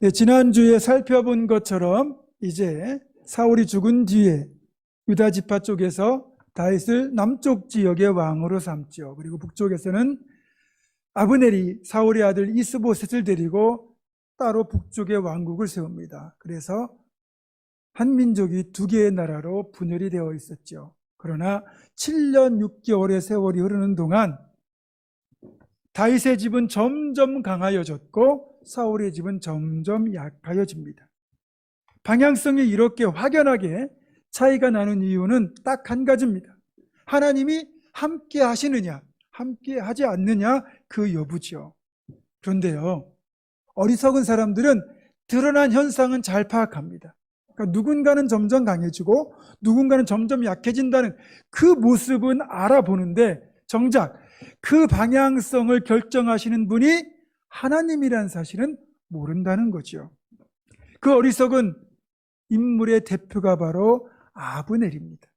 네, 지난주에 살펴본 것처럼 이제 사울이 죽은 뒤에 유다 지파 쪽에서 다윗을 남쪽 지역의 왕으로 삼죠. 그리고 북쪽에서는 아브넬이 사울의 아들 이스보셋을 데리고 따로 북쪽의 왕국을 세웁니다. 그래서 한 민족이 두 개의 나라로 분열이 되어 있었죠. 그러나 7년 6개월의 세월이 흐르는 동안 다윗의 집은 점점 강하여졌고 사울의 집은 점점 약하여집니다. 방향성이 이렇게 확연하게 차이가 나는 이유는 딱 한 가지입니다. 하나님이 함께 하시느냐, 함께 하지 않느냐, 그 여부죠. 그런데요, 어리석은 사람들은 드러난 현상은 잘 파악합니다. 그러니까 누군가는 점점 강해지고 누군가는 점점 약해진다는 그 모습은 알아보는데 정작 그 방향성을 결정하시는 분이 하나님이란 사실은 모른다는 거죠. 그 어리석은 인물의 대표가 바로 아브넬입니다.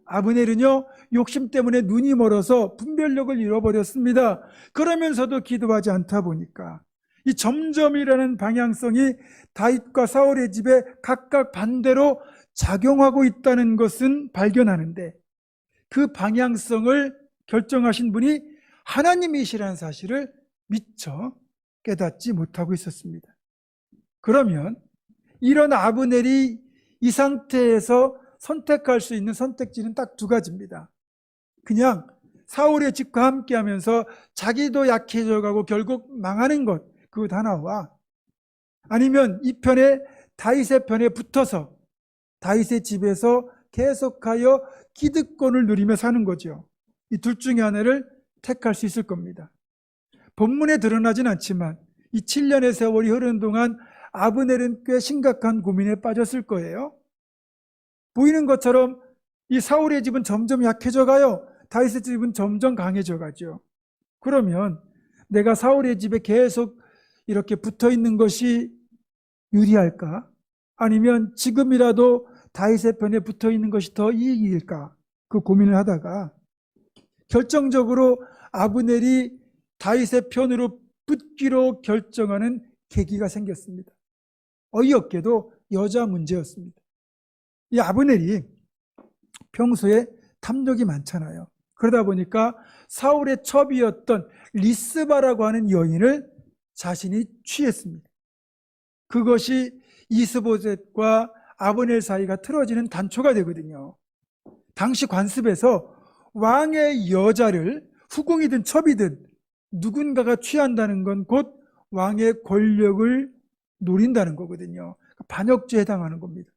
아브넬은요, 욕심 때문에 눈이 멀어서 분별력을 잃어버렸습니다. 그러면서도 기도하지 않다 보니까 이 점점이라는 방향성이 다윗과 사울의 집에 각각 반대로 작용하고 있다는 것은 발견하는데 그 방향성을 결정하신 분이 하나님이시라는 사실을 미처 깨닫지 못하고 있었습니다. 그러면 이런 아브넬이 이 상태에서 선택할 수 있는 선택지는 딱 두 가지입니다. 그냥 사울의 집과 함께 하면서 자기도 약해져 가고 결국 망하는 것, 그것 하나와 아니면 이 편에 다윗의 편에 붙어서 다윗의 집에서 계속하여 기득권을 누리며 사는 거죠. 이 둘 중에 하나를 택할 수 있을 겁니다. 본문에 드러나진 않지만 이 7년의 세월이 흐르는 동안 아브넬은 꽤 심각한 고민에 빠졌을 거예요. 보이는 것처럼 이 사울의 집은 점점 약해져 가요. 다윗의 집은 점점 강해져 가죠. 그러면 내가 사울의 집에 계속 이렇게 붙어 있는 것이 유리할까? 아니면 지금이라도 다윗의 편에 붙어 있는 것이 더 이익일까? 그 고민을 하다가 결정적으로 아브넬이 다윗의 편으로 붙기로 결정하는 계기가 생겼습니다. 어이없게도 여자 문제였습니다. 이 아브넬이 평소에 탐욕이 많잖아요. 그러다 보니까 사울의 첩이었던 리스바라고 하는 여인을 자신이 취했습니다. 그것이 이스보셋과 아브넬 사이가 틀어지는 단초가 되거든요. 당시 관습에서 왕의 여자를 후궁이든 첩이든 누군가가 취한다는 건 곧 왕의 권력을 노린다는 거거든요. 반역죄에 해당하는 겁니다.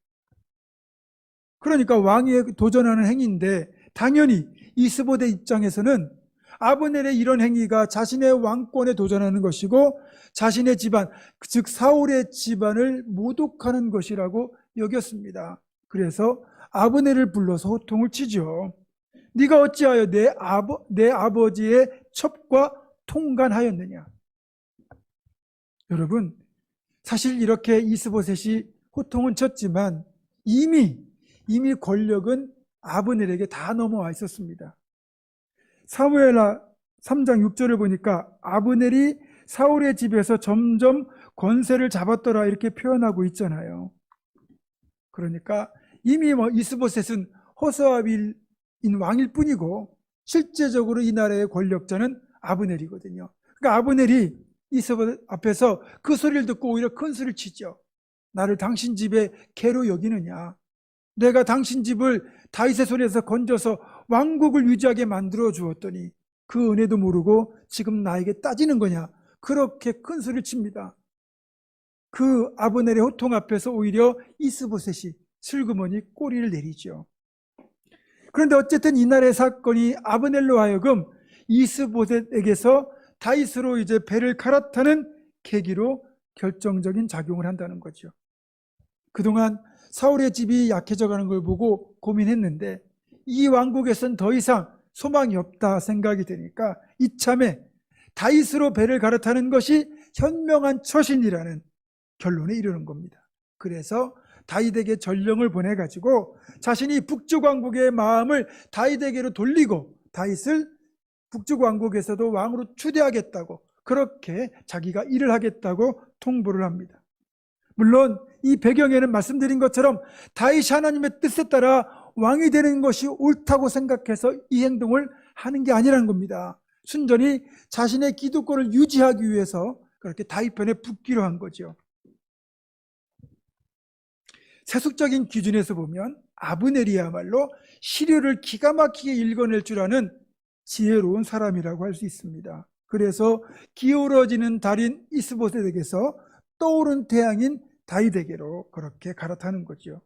그러니까 왕위에 도전하는 행위인데 당연히 이스보셋 입장에서는 아브넬의 이런 행위가 자신의 왕권에 도전하는 것이고 자신의 집안, 즉 사울의 집안을 모독하는 것이라고 여겼습니다. 그래서 아브넬을 불러서 호통을 치죠. 네가 어찌하여 내 아버지의 첩과 통간하였느냐. 여러분, 사실 이렇게 이스보셋이 호통은 쳤지만 이미 권력은 아브넬에게 다 넘어와 있었습니다. 사무엘하 3장 6절을 보니까 아브넬이 사울의 집에서 점점 권세를 잡았더라 이렇게 표현하고 있잖아요. 그러니까 이미 이스보셋은 호소아빌인 왕일 뿐이고 실제적으로 이 나라의 권력자는 아브넬이거든요. 그러니까 아브넬이 이스보셋 앞에서 그 소리를 듣고 오히려 큰 소리를 치죠. 나를 당신 집에 개로 여기느냐. 내가 당신 집을 다윗의 손에서 건져서 왕국을 유지하게 만들어 주었더니 그 은혜도 모르고 지금 나에게 따지는 거냐. 그렇게 큰 소리를 칩니다. 그 아브넬의 호통 앞에서 오히려 이스보셋이 슬그머니 꼬리를 내리죠. 그런데 어쨌든 이날의 사건이 아브넬로 하여금 이스보셋에게서 다윗으로 이제 배를 갈아타는 계기로 결정적인 작용을 한다는 거죠. 그동안 사울의 집이 약해져 가는 걸 보고 고민했는데 이 왕국에선 더 이상 소망이 없다 생각이 되니까 이참에 다윗으로 배를 갈아타는 것이 현명한 처신이라는 결론에 이르는 겁니다. 그래서 다윗에게 전령을 보내가지고 자신이 북쪽 왕국의 마음을 다윗에게로 돌리고 다윗을 북쪽 왕국에서도 왕으로 추대하겠다고 그렇게 자기가 일을 하겠다고 통보를 합니다. 물론 이 배경에는 말씀드린 것처럼 다윗이 하나님의 뜻에 따라 왕이 되는 것이 옳다고 생각해서 이 행동을 하는 게 아니라는 겁니다. 순전히 자신의 기득권을 유지하기 위해서 그렇게 다윗 편에 붙기로 한 거죠. 세속적인 기준에서 보면 아브넬이야말로 시류를 기가 막히게 읽어낼 줄 아는 지혜로운 사람이라고 할 수 있습니다. 그래서 기울어지는 달인 이스보셋에게서 떠오른 태양인 다윗에게로 그렇게 갈아타는 거죠.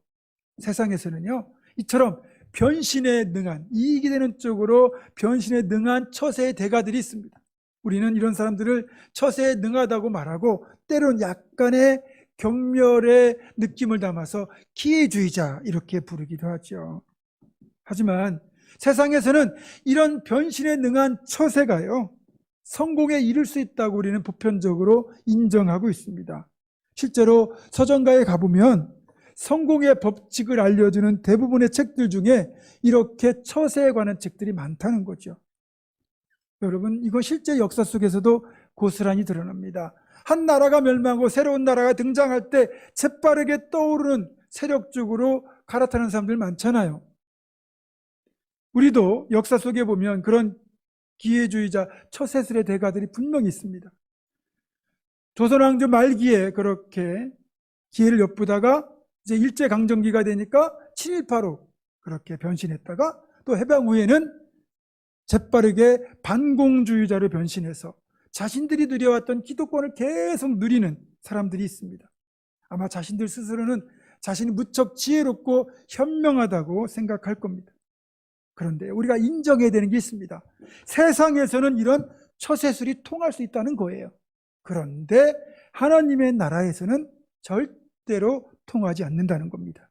세상에서는요, 이처럼 변신에 능한, 이익이 되는 쪽으로 변신에 능한 처세의 대가들이 있습니다. 우리는 이런 사람들을 처세에 능하다고 말하고 때론 약간의 경멸의 느낌을 담아서 기회주의자 이렇게 부르기도 하죠. 하지만 세상에서는 이런 변신에 능한 처세가요, 성공에 이를 수 있다고 우리는 보편적으로 인정하고 있습니다. 실제로 서점가에 가보면 성공의 법칙을 알려주는 대부분의 책들 중에 이렇게 처세에 관한 책들이 많다는 거죠. 여러분, 이거 실제 역사 속에서도 고스란히 드러납니다. 한 나라가 멸망하고 새로운 나라가 등장할 때 재빠르게 떠오르는 세력적으로 갈아타는 사람들 많잖아요. 우리도 역사 속에 보면 그런 기회주의자 처세술의 대가들이 분명히 있습니다. 조선왕조 말기에 그렇게 기회를 엿보다가 이제 일제강점기가 되니까 7.18로 그렇게 변신했다가 또 해방 후에는 재빠르게 반공주의자로 변신해서 자신들이 누려왔던 기득권을 계속 누리는 사람들이 있습니다. 아마 자신들 스스로는 자신이 무척 지혜롭고 현명하다고 생각할 겁니다. 그런데 우리가 인정해야 되는 게 있습니다. 세상에서는 이런 처세술이 통할 수 있다는 거예요. 그런데 하나님의 나라에서는 절대로 통하지 않는다는 겁니다.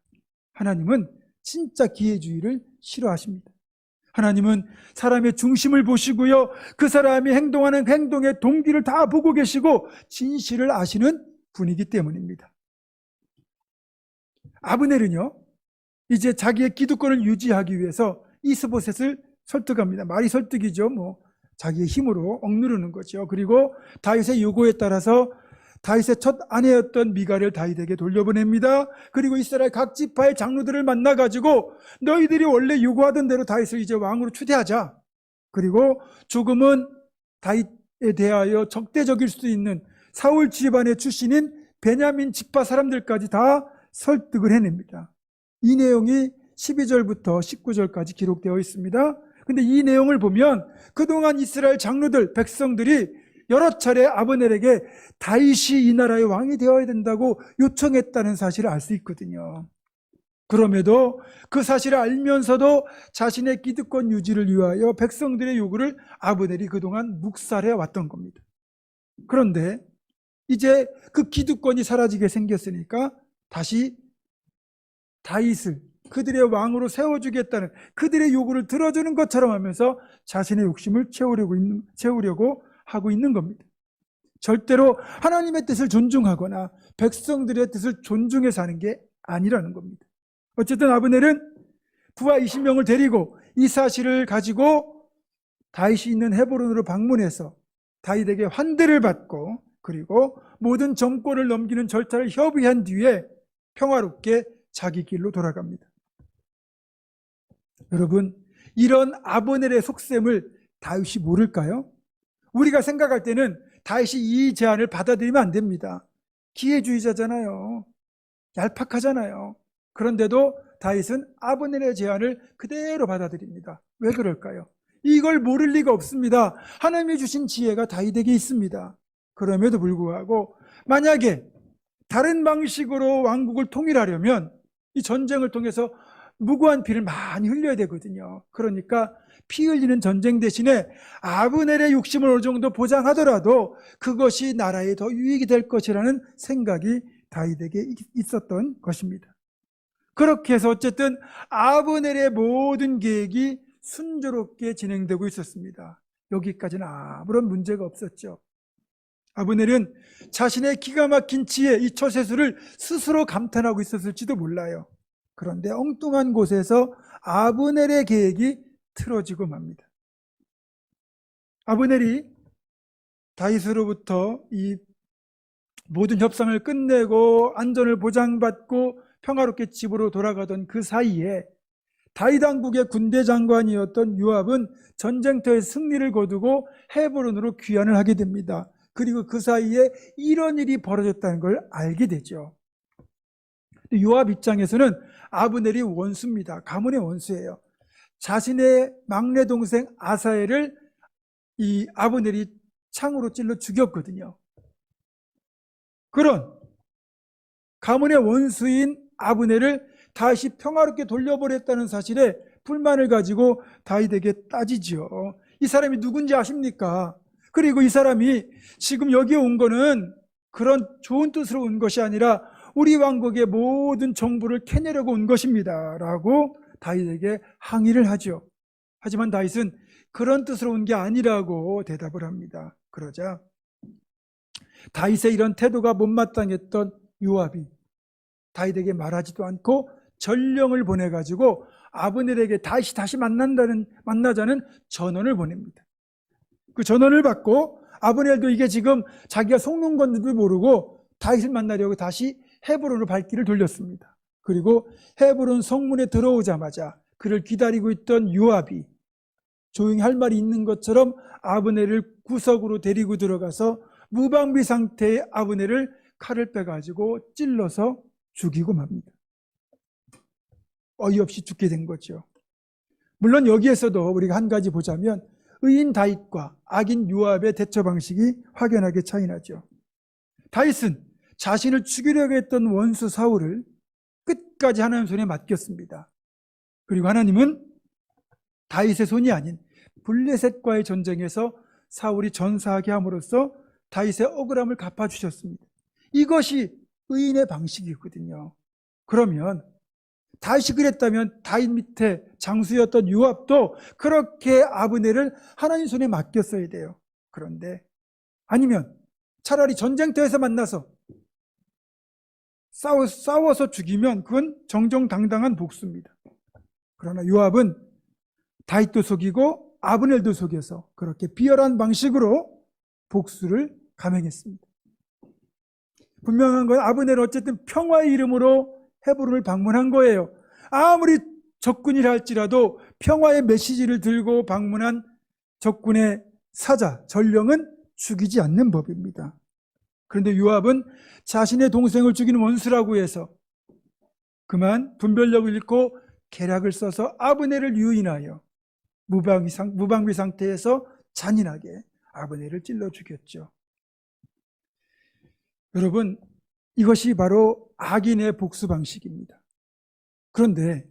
하나님은 진짜 기회주의를 싫어하십니다. 하나님은 사람의 중심을 보시고요, 그 사람이 행동하는 행동의 동기를 다 보고 계시고 진실을 아시는 분이기 때문입니다. 아브넬은요, 이제 자기의 기득권을 유지하기 위해서 이스보셋을 설득합니다. 말이 설득이죠. 자기의 힘으로 억누르는 거죠. 그리고 다윗의 요구에 따라서 다윗의 첫 아내였던 미갈을 다윗에게 돌려보냅니다. 그리고 이스라엘 각 지파의 장로들을 만나가지고 너희들이 원래 요구하던 대로 다윗을 이제 왕으로 추대하자. 그리고 조금은 다윗에 대하여 적대적일 수도 있는 사울 집안의 출신인 베냐민 지파 사람들까지 다 설득을 해냅니다. 이 내용이 12절부터 19절까지 기록되어 있습니다. 근데 이 내용을 보면 그동안 이스라엘 장로들, 백성들이 여러 차례 아브넬에게 다윗이 이 나라의 왕이 되어야 된다고 요청했다는 사실을 알 수 있거든요. 그럼에도 그 사실을 알면서도 자신의 기득권 유지를 위하여 백성들의 요구를 아브넬이 그동안 묵살해 왔던 겁니다. 그런데 이제 그 기득권이 사라지게 생겼으니까 다시 다윗을 그들의 왕으로 세워주겠다는 그들의 요구를 들어주는 것처럼 하면서 자신의 욕심을 채우려고 하고 있는 겁니다. 절대로 하나님의 뜻을 존중하거나 백성들의 뜻을 존중해서 하는 게 아니라는 겁니다. 어쨌든 아브넬은 부하 20명을 데리고 이 사실을 가지고 다윗이 있는 헤브론으로 방문해서 다윗에게 환대를 받고 그리고 모든 정권을 넘기는 절차를 협의한 뒤에 평화롭게 자기 길로 돌아갑니다. 여러분, 이런 아브넬의 속셈을 다윗이 모를까요? 우리가 생각할 때는 다윗이 이 제안을 받아들이면 안 됩니다. 기회주의자잖아요. 얄팍하잖아요. 그런데도 다윗은 아브넬의 제안을 그대로 받아들입니다. 왜 그럴까요? 이걸 모를 리가 없습니다. 하나님이 주신 지혜가 다윗에게 있습니다. 그럼에도 불구하고 만약에 다른 방식으로 왕국을 통일하려면 이 전쟁을 통해서 무고한 피를 많이 흘려야 되거든요. 그러니까 피 흘리는 전쟁 대신에 아브넬의 욕심을 어느 정도 보장하더라도 그것이 나라에 더 유익이 될 것이라는 생각이 다윗에게 있었던 것입니다. 그렇게 해서 어쨌든 아브넬의 모든 계획이 순조롭게 진행되고 있었습니다. 여기까지는 아무런 문제가 없었죠. 아브넬은 자신의 기가 막힌 지혜, 이 처세술을 스스로 감탄하고 있었을지도 몰라요. 그런데 엉뚱한 곳에서 아브넬의 계획이 틀어지고 맙니다. 아브넬이 다윗으로부터 이 모든 협상을 끝내고 안전을 보장받고 평화롭게 집으로 돌아가던 그 사이에 다윗 왕국의 군대 장관이었던 요압은 전쟁터에 승리를 거두고 헤브론으로 귀환을 하게 됩니다. 그리고 그 사이에 이런 일이 벌어졌다는 걸 알게 되죠. 요압 입장에서는 아브넬이 원수입니다. 가문의 원수예요. 자신의 막내 동생 아사엘을 이 아브넬이 창으로 찔러 죽였거든요. 그런 가문의 원수인 아브넬을 다시 평화롭게 돌려보냈다는 사실에 불만을 가지고 다윗에게 따지죠. 이 사람이 누군지 아십니까? 그리고 이 사람이 지금 여기에 온 거는 그런 좋은 뜻으로 온 것이 아니라 우리 왕국의 모든 정부를 캐내려고 온 것입니다. 라고 다윗에게 항의를 하죠. 하지만 다윗은 그런 뜻으로 온 게 아니라고 대답을 합니다. 그러자 다윗의 이런 태도가 못마땅했던 요압이 다윗에게 말하지도 않고 전령을 보내가지고 아브넬에게 다시 만나자는 전원을 보냅니다. 그 전원을 받고 아브넬도 이게 지금 자기가 속는 건지도 모르고 다윗을 만나려고 다시 헤브론으로 발길을 돌렸습니다. 그리고 헤브론 성문에 들어오자마자 그를 기다리고 있던 요압이 조용히 할 말이 있는 것처럼 아브넬을 구석으로 데리고 들어가서 무방비 상태의 아브넬을 칼을 빼가지고 찔러서 죽이고 맙니다. 어이없이 죽게 된 거죠. 물론 여기에서도 우리가 한 가지 보자면 의인 다윗과 악인 요압의 대처 방식이 확연하게 차이나죠. 다윗은 자신을 죽이려고 했던 원수 사울을 끝까지 하나님 손에 맡겼습니다. 그리고 하나님은 다윗의 손이 아닌 블레셋과의 전쟁에서 사울이 전사하게 함으로써 다윗의 억울함을 갚아주셨습니다. 이것이 의인의 방식이거든요. 그러면 다윗이 그랬다면 다윗 밑에 장수였던 요압도 그렇게 아브넬을 하나님 손에 맡겼어야 돼요. 그런데 아니면 차라리 전쟁터에서 만나서 싸워서 죽이면 그건 정정당당한 복수입니다. 그러나 요압은 다윗도 속이고 아브넬도 속여서 그렇게 비열한 방식으로 복수를 감행했습니다. 분명한 건 아브넬은 어쨌든 평화의 이름으로 헤브론을 방문한 거예요. 아무리 적군이라 할지라도 평화의 메시지를 들고 방문한 적군의 사자, 전령은 죽이지 않는 법입니다. 그런데 요압은 자신의 동생을 죽이는 원수라고 해서 그만 분별력을 잃고 계략을 써서 아브넬을 유인하여 무방비 상태에서 잔인하게 아브넬을 찔러 죽였죠. 여러분, 이것이 바로 악인의 복수 방식입니다. 그런데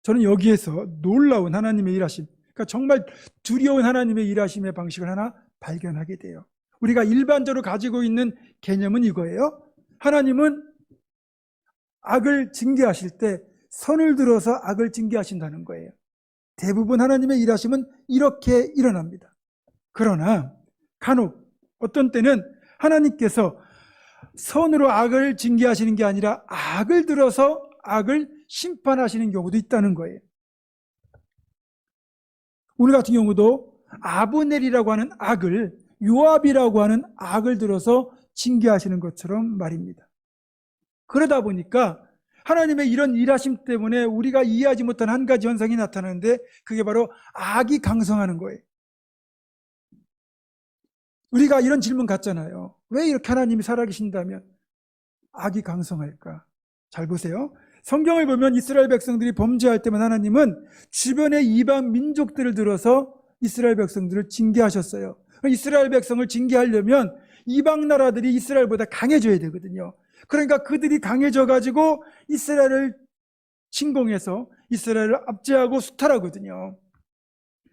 저는 여기에서 놀라운 하나님의 일하심, 그러니까 정말 두려운 하나님의 일하심의 방식을 하나 발견하게 돼요. 우리가 일반적으로 가지고 있는 개념은 이거예요. 하나님은 악을 징계하실 때 선을 들어서 악을 징계하신다는 거예요. 대부분 하나님의 일하심은 이렇게 일어납니다. 그러나 간혹 어떤 때는 하나님께서 선으로 악을 징계하시는 게 아니라 악을 들어서 악을 심판하시는 경우도 있다는 거예요. 오늘 같은 경우도 아브넬이라고 하는 악을 요압이라고 하는 악을 들어서 징계하시는 것처럼 말입니다. 그러다 보니까 하나님의 이런 일하심 때문에 우리가 이해하지 못한 한 가지 현상이 나타나는데 그게 바로 악이 강성하는 거예요. 우리가 이런 질문 갖잖아요. 왜 이렇게 하나님이 살아계신다면 악이 강성할까? 잘 보세요. 성경을 보면 이스라엘 백성들이 범죄할 때만 하나님은 주변의 이방 민족들을 들어서 이스라엘 백성들을 징계하셨어요. 이스라엘 백성을 징계하려면 이방 나라들이 이스라엘보다 강해져야 되거든요. 그러니까 그들이 강해져 가지고 이스라엘을 침공해서 이스라엘을 압제하고 수탈하거든요.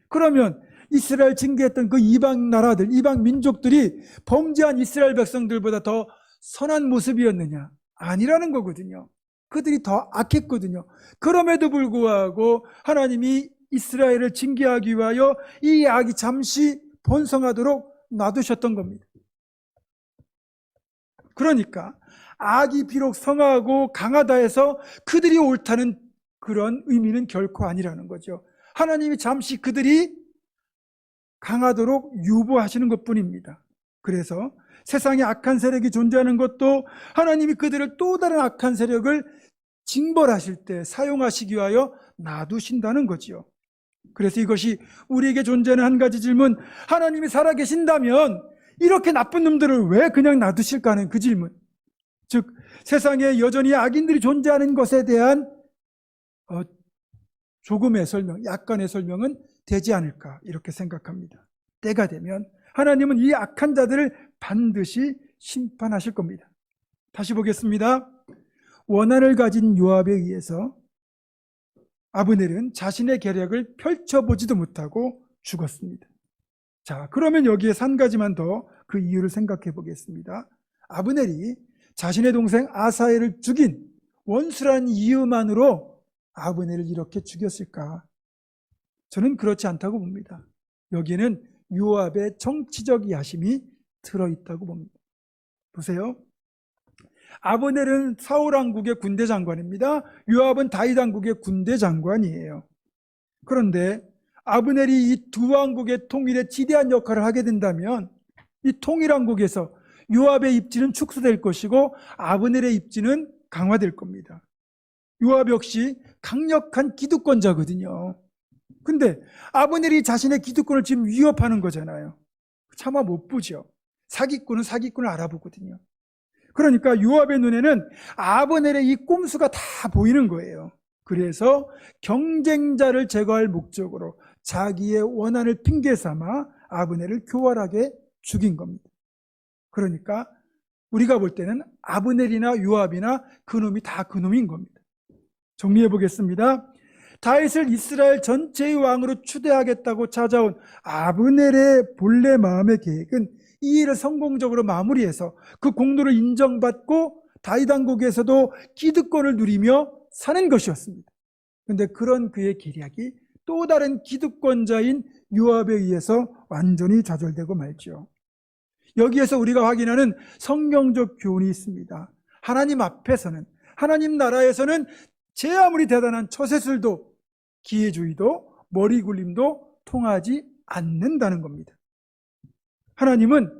그러면 이스라엘 징계했던 그 이방 나라들, 이방 민족들이 범죄한 이스라엘 백성들보다 더 선한 모습이었느냐? 아니라는 거거든요. 그들이 더 악했거든요. 그럼에도 불구하고 하나님이 이스라엘을 징계하기 위하여 이 악이 잠시 번성하도록 놔두셨던 겁니다. 그러니까 악이 비록 성하고 강하다 해서 그들이 옳다는 그런 의미는 결코 아니라는 거죠. 하나님이 잠시 그들이 강하도록 유보하시는 것뿐입니다. 그래서 세상에 악한 세력이 존재하는 것도 하나님이 그들을 또 다른 악한 세력을 징벌하실 때 사용하시기 위하여 놔두신다는 거지요. 그래서 이것이 우리에게 존재하는 한 가지 질문, 하나님이 살아계신다면 이렇게 나쁜 놈들을 왜 그냥 놔두실까 하는 그 질문, 즉 세상에 여전히 악인들이 존재하는 것에 대한 조금의 설명, 약간의 설명은 되지 않을까 이렇게 생각합니다. 때가 되면 하나님은 이 악한 자들을 반드시 심판하실 겁니다. 다시 보겠습니다. 원한을 가진 요압에 의해서 아브넬은 자신의 계략을 펼쳐보지도 못하고 죽었습니다. 자, 그러면 여기에서 한 가지만 더 그 이유를 생각해 보겠습니다. 아브넬이 자신의 동생 아사엘을 죽인 원수라는 이유만으로 아브넬을 이렇게 죽였을까? 저는 그렇지 않다고 봅니다. 여기에는 요압의 정치적 야심이 들어있다고 봅니다. 보세요. 아브넬은 사울 왕국의 군대 장관입니다. 요압은 다윗 왕국의 군대 장관이에요. 그런데 아브넬이 이 두 왕국의 통일에 지대한 역할을 하게 된다면 이 통일 왕국에서 요압의 입지는 축소될 것이고 아브넬의 입지는 강화될 겁니다. 요압 역시 강력한 기득권자거든요. 근데 아브넬이 자신의 기득권을 지금 위협하는 거잖아요. 차마 못 보죠. 사기꾼은 사기꾼을 알아보거든요. 그러니까 요압의 눈에는 아브넬의 이 꼼수가 다 보이는 거예요. 그래서 경쟁자를 제거할 목적으로 자기의 원한을 핑계 삼아 아브넬을 교활하게 죽인 겁니다. 그러니까 우리가 볼 때는 아브넬이나 요압이나 그놈이 다 그놈인 겁니다. 정리해 보겠습니다. 다윗을 이스라엘 전체의 왕으로 추대하겠다고 찾아온 아브넬의 본래 마음의 계획은 이 일을 성공적으로 마무리해서 그 공로를 인정받고 다윗 왕국에서도 기득권을 누리며 사는 것이었습니다. 그런데 그런 그의 계략이 또 다른 기득권자인 요압에 의해서 완전히 좌절되고 말죠. 여기에서 우리가 확인하는 성경적 교훈이 있습니다. 하나님 앞에서는, 하나님 나라에서는 제 아무리 대단한 처세술도 기회주의도 머리 굴림도 통하지 않는다는 겁니다. 하나님은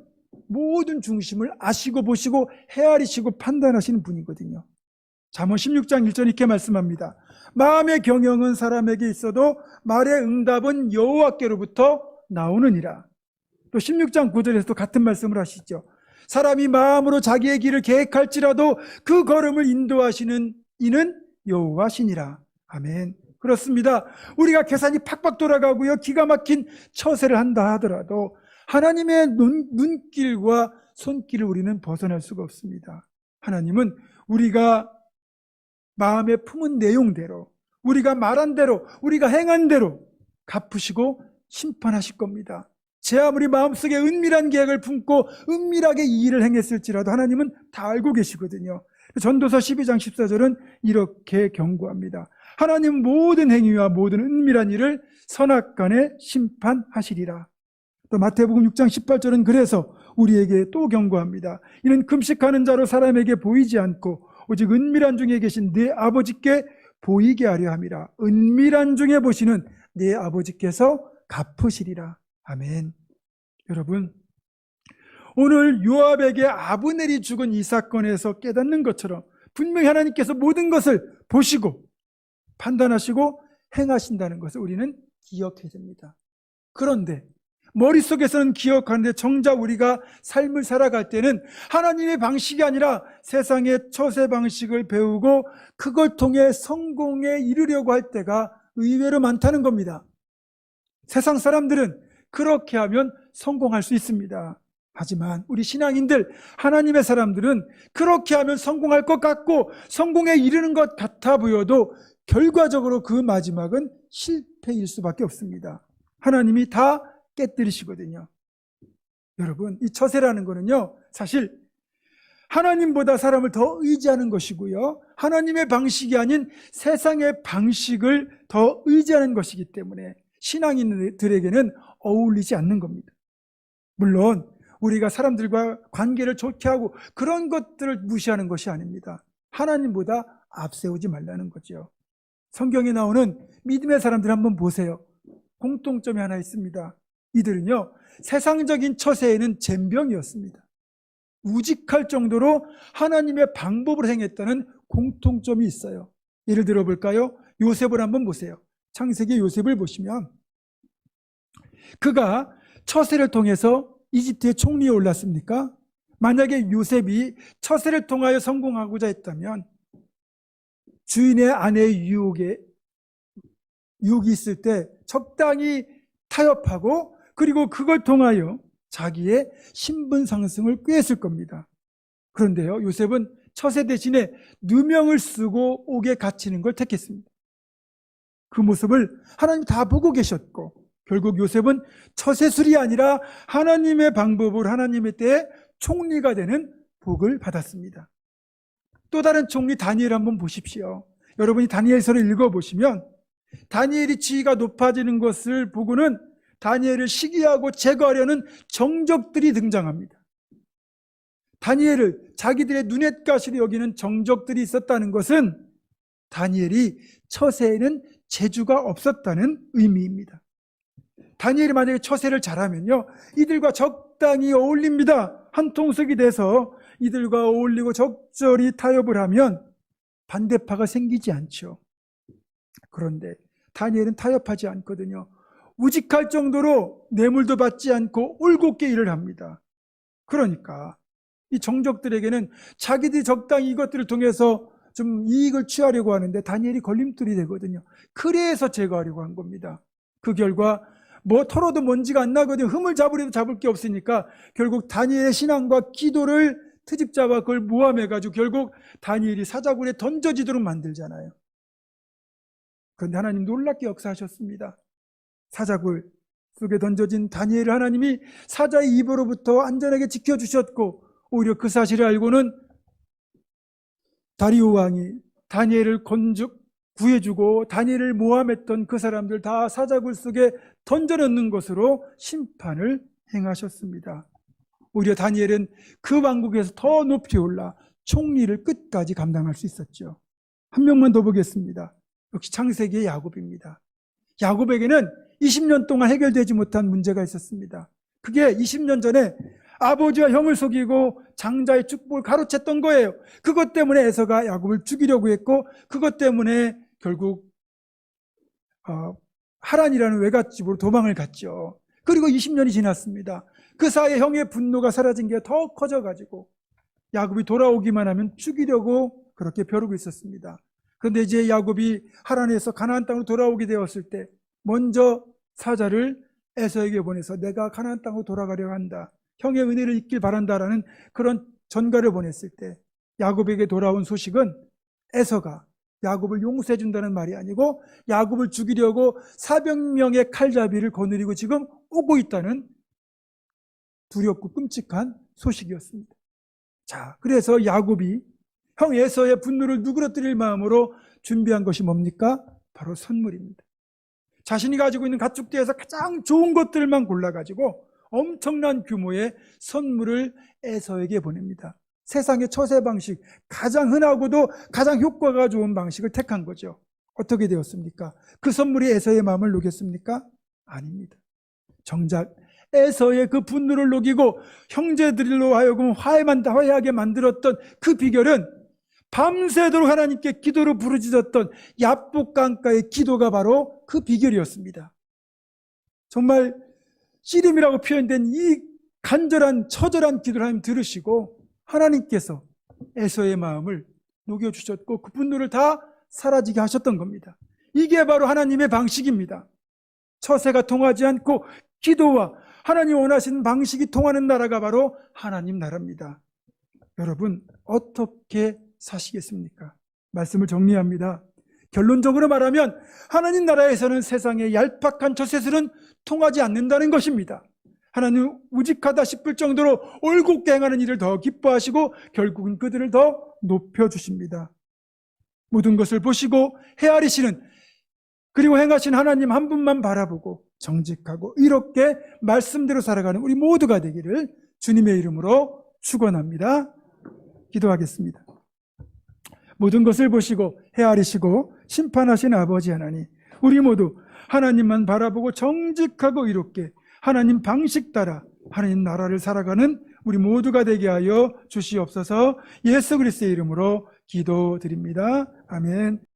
모든 중심을 아시고 보시고 헤아리시고 판단하시는 분이거든요. 잠언 16장 1절 이렇게 말씀합니다. 마음의 경영은 사람에게 있어도 말의 응답은 여호와께로부터 나오느니라. 또 16장 9절에서도 같은 말씀을 하시죠. 사람이 마음으로 자기의 길을 계획할지라도 그 걸음을 인도하시는 이는 여호와시니라. 아멘. 그렇습니다. 우리가 계산이 팍팍 돌아가고요, 기가 막힌 처세를 한다 하더라도 하나님의 눈길과 손길을 우리는 벗어날 수가 없습니다. 하나님은 우리가 마음에 품은 내용대로, 우리가 말한 대로, 우리가 행한 대로 갚으시고 심판하실 겁니다. 제 아무리 마음속에 은밀한 계획을 품고 은밀하게 이 일을 행했을지라도 하나님은 다 알고 계시거든요. 전도서 12장 14절은 이렇게 경고합니다. 하나님 모든 행위와 모든 은밀한 일을 선악간에 심판하시리라. 또 마태복음 6장 18절은 그래서 우리에게 또 경고합니다. 이는 금식하는 자로 사람에게 보이지 않고 오직 은밀한 중에 계신 내 아버지께 보이게 하려 함이라. 은밀한 중에 보시는 내 아버지께서 갚으시리라. 아멘. 여러분, 오늘 요압에게 아브넬이 죽은 이 사건에서 깨닫는 것처럼 분명히 하나님께서 모든 것을 보시고 판단하시고 행하신다는 것을 우리는 기억해야 됩니다. 그런데 머릿속에서는 기억하는데 정작 우리가 삶을 살아갈 때는 하나님의 방식이 아니라 세상의 처세 방식을 배우고 그걸 통해 성공에 이르려고 할 때가 의외로 많다는 겁니다. 세상 사람들은 그렇게 하면 성공할 수 있습니다. 하지만 우리 신앙인들, 하나님의 사람들은 그렇게 하면 성공할 것 같고 성공에 이르는 것 같아 보여도 결과적으로 그 마지막은 실패일 수밖에 없습니다. 하나님이 다 깨뜨리시거든요. 여러분, 이 처세라는 거는요, 사실 하나님보다 사람을 더 의지하는 것이고요, 하나님의 방식이 아닌 세상의 방식을 더 의지하는 것이기 때문에 신앙인들에게는 어울리지 않는 겁니다. 물론 우리가 사람들과 관계를 좋게 하고 그런 것들을 무시하는 것이 아닙니다. 하나님보다 앞세우지 말라는 거죠. 성경에 나오는 믿음의 사람들 한번 보세요. 공통점이 하나 있습니다. 이들은요, 세상적인 처세에는 젬병이었습니다. 우직할 정도로 하나님의 방법으로 행했다는 공통점이 있어요. 예를 들어 볼까요? 요셉을 한번 보세요. 창세기 요셉을 보시면 그가 처세를 통해서 이집트의 총리에 올랐습니까? 만약에 요셉이 처세를 통하여 성공하고자 했다면 주인의 아내의 유혹이 있을 때 적당히 타협하고 그리고 그걸 통하여 자기의 신분 상승을 꾀했을 겁니다. 그런데요, 요셉은 처세 대신에 누명을 쓰고 옥에 갇히는 걸 택했습니다. 그 모습을 하나님 다 보고 계셨고 결국 요셉은 처세술이 아니라 하나님의 방법으로 하나님의 때에 총리가 되는 복을 받았습니다. 또 다른 총리 다니엘 한번 보십시오. 여러분이 다니엘서를 읽어보시면 다니엘이 지위가 높아지는 것을 보고는 다니엘을 시기하고 제거하려는 정적들이 등장합니다. 다니엘을 자기들의 눈엣가시로 여기는 정적들이 있었다는 것은 다니엘이 처세에는 재주가 없었다는 의미입니다. 다니엘이 만약에 처세를 잘하면요, 이들과 적당히 어울립니다. 한 통속이 돼서 이들과 어울리고 적절히 타협을 하면 반대파가 생기지 않죠. 그런데 다니엘은 타협하지 않거든요. 우직할 정도로 뇌물도 받지 않고 올곧게 일을 합니다. 그러니까 이 정적들에게는 자기들이 적당히 이것들을 통해서 좀 이익을 취하려고 하는데 다니엘이 걸림돌이 되거든요. 그래서 제거하려고 한 겁니다. 그 결과 뭐 털어도 먼지가 안 나거든요. 흠을 잡으려도 잡을 게 없으니까 결국 다니엘의 신앙과 기도를 트집 잡아 그걸 모함해가지고 결국 다니엘이 사자굴에 던져지도록 만들잖아요. 그런데 하나님 놀랍게 역사하셨습니다. 사자굴 속에 던져진 다니엘을 하나님이 사자의 입으로부터 안전하게 지켜주셨고 오히려 그 사실을 알고는 다리오 왕이 다니엘을 구해주고 다니엘을 모함했던 그 사람들 다 사자굴 속에 던져넣는 것으로 심판을 행하셨습니다. 오히려 다니엘은 그 왕국에서 더 높이 올라 총리를 끝까지 감당할 수 있었죠. 한 명만 더 보겠습니다. 역시 창세기의 야곱입니다. 야곱에게는 20년 동안 해결되지 못한 문제가 있었습니다. 그게 20년 전에 아버지와 형을 속이고 장자의 축복을 가로챘던 거예요. 그것 때문에 에서가 야곱을 죽이려고 했고 그것 때문에 결국 하란이라는 외갓집으로 도망을 갔죠. 그리고 20년이 지났습니다. 그 사이에 형의 분노가 사라진 게 더 커져가지고 야곱이 돌아오기만 하면 죽이려고 그렇게 벼르고 있었습니다. 그런데 이제 야곱이 하란에서 가나안 땅으로 돌아오게 되었을 때 먼저 사자를 에서에게 보내서 내가 가나안 땅으로 돌아가려고 한다. 형의 은혜를 잊길 바란다라는 그런 전가를 보냈을 때 야곱에게 돌아온 소식은 에서가 야곱을 용서해 준다는 말이 아니고 야곱을 죽이려고 400명의 칼잡이를 거느리고 지금 오고 있다는 두렵고 끔찍한 소식이었습니다. 자, 그래서 야곱이 형 에서의 분노를 누그러뜨릴 마음으로 준비한 것이 뭡니까? 바로 선물입니다. 자신이 가지고 있는 가축대에서 가장 좋은 것들만 골라가지고 엄청난 규모의 선물을 에서에게 보냅니다. 세상의 처세 방식, 가장 흔하고도 가장 효과가 좋은 방식을 택한 거죠. 어떻게 되었습니까? 그 선물이 에서의 마음을 녹였습니까? 아닙니다. 정작 에서의 그 분노를 녹이고 형제들로 하여금 화해하게 만들었던 그 비결은 밤새도록 하나님께 기도로 부르짖었던 야복강가의 기도가 바로 그 비결이었습니다. 정말 씨름이라고 표현된 이 간절한 처절한 기도를 하나님 들으시고 하나님께서 에서의 마음을 녹여주셨고 그 분노를 다 사라지게 하셨던 겁니다. 이게 바로 하나님의 방식입니다. 처세가 통하지 않고 기도와 하나님 원하시는 방식이 통하는 나라가 바로 하나님 나라입니다. 여러분 어떻게 사시겠습니까? 말씀을 정리합니다. 결론적으로 말하면 하나님 나라에서는 세상의 얄팍한 처세술은 통하지 않는다는 것입니다. 하나님 우직하다 싶을 정도로 올곧게 행하는 일을 더 기뻐하시고 결국은 그들을 더 높여주십니다. 모든 것을 보시고 헤아리시는 그리고 행하신 하나님 한 분만 바라보고 정직하고 이롭게 말씀대로 살아가는 우리 모두가 되기를 주님의 이름으로 축원합니다. 기도하겠습니다. 모든 것을 보시고 헤아리시고 심판하신 아버지 하나님, 우리 모두 하나님만 바라보고 정직하고 이롭게 하나님 방식 따라 하나님 나라를 살아가는 우리 모두가 되게 하여 주시옵소서. 예수 그리스도의 이름으로 기도드립니다. 아멘.